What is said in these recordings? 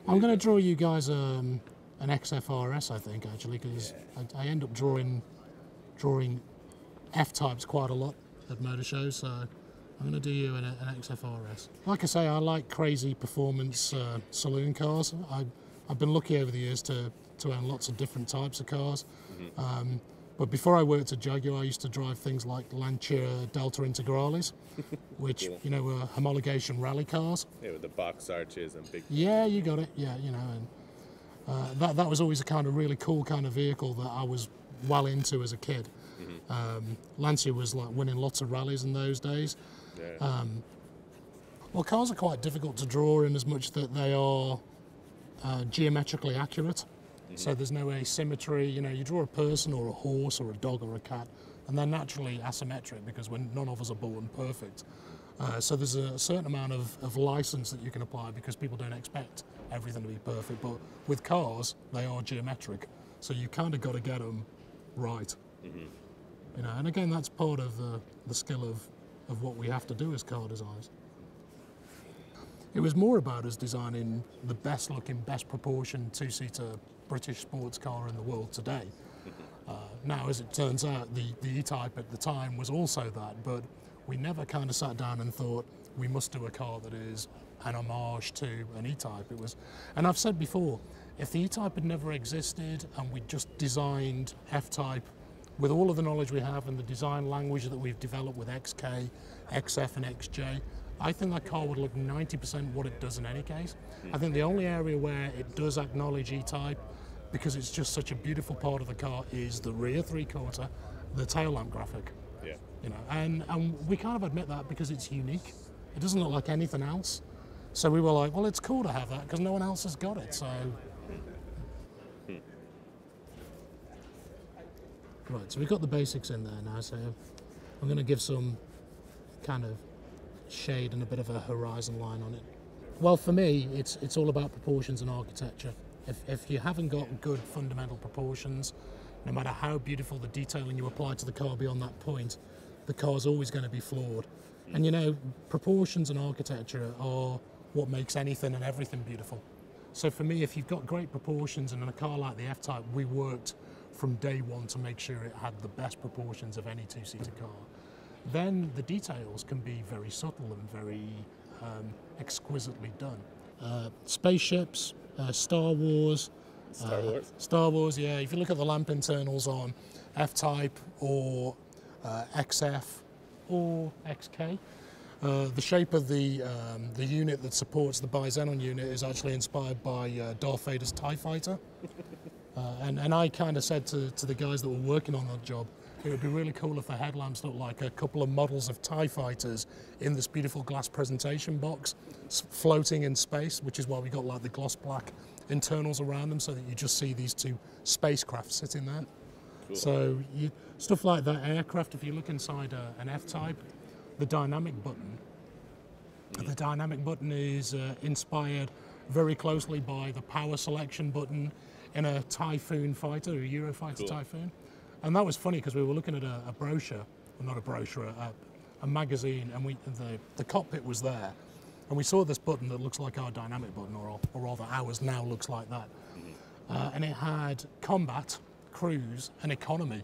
I'm going to draw you guys an XFR-S, I think, actually, because I end up drawing F-types quite a lot at motor shows, so I'm going to do you an XFR-S. Like I say, I like crazy performance saloon cars. I've been lucky over the years to own lots of different types of cars. But before I worked at Jaguar, I used to drive things like Lancia Delta Integrales, which, you know, were homologation rally cars. Yeah, with the box arches and big... Yeah, you got it, yeah, you know, and that was always a kind of really cool kind of vehicle that I was well into as a kid. Lancia was like winning lots of rallies in those days. Yeah. Well, cars are quite difficult to draw in as much that they are geometrically accurate. So there's no asymmetry. You know, you draw a person or a horse or a dog or a cat, and they're naturally asymmetric because none of us are born perfect. So there's a certain amount of license that you can apply because people don't expect everything to be perfect. But with cars, they are geometric, so you kind of got to get them right. You know, and again, that's part of the skill of what we have to do as car designers. It was more about us designing the best looking, best proportioned two-seater British sports car in the world today. Now, as it turns out, the E-Type at the time was also that, but we never kind of sat down and thought we must do a car that is an homage to an E-Type. It was, and I've said before, if the E-Type had never existed and we just designed F-Type with all of the knowledge we have and the design language that we've developed with XK, XF and XJ, I think that car would look 90% what it does in any case. I think the only area where it does acknowledge E-Type, because it's just such a beautiful part of the car, is the rear three-quarter, the tail lamp graphic. Yeah. You know, and we kind of admit that because it's unique. It doesn't look like anything else. So we were like, well, it's cool to have that because no one else has got it. So. Right, so we've got the basics in there now, so I'm going to give some kind of shade and a bit of a horizon line on it. Well, for me, it's all about proportions and architecture. If you haven't got good fundamental proportions, no matter how beautiful the detailing you apply to the car beyond that point, the car's always going to be flawed. And you know, proportions and architecture are what makes anything and everything beautiful. So for me, if you've got great proportions, and in a car like the F-Type, we worked from day one to make sure it had the best proportions of any two-seater car, then the details can be very subtle and very exquisitely done. Spaceships, Star Wars. Star Wars, yeah. If you look at the lamp internals on F-Type or XF or XK, the shape of the unit that supports the bi-xenon unit is actually inspired by Darth Vader's TIE Fighter. And I kind of said to the guys that were working on that job, it would be really cool if the headlamps looked like a couple of models of TIE fighters in this beautiful glass presentation box floating in space, which is why we got like the gloss black internals around them so that you just see these two spacecraft sitting there. Cool. So stuff like that, aircraft, if you look inside an F-Type, the dynamic button is inspired very closely by the power selection button in a Typhoon fighter, a Eurofighter Typhoon. And that was funny because we were looking at a brochure, well, not a brochure, a magazine, and the cockpit was there. And we saw this button that looks like our dynamic button, or rather ours now looks like that. And it had combat, cruise, and economy.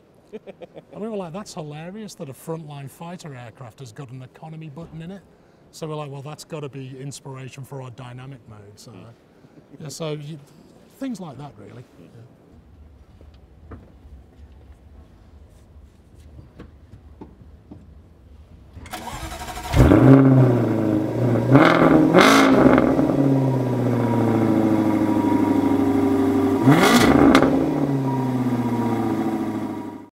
And we were like, that's hilarious that a frontline fighter aircraft has got an economy button in it. So we're like, well, that's got to be inspiration for our dynamic mode. So, yeah, so things like that, really. Yeah.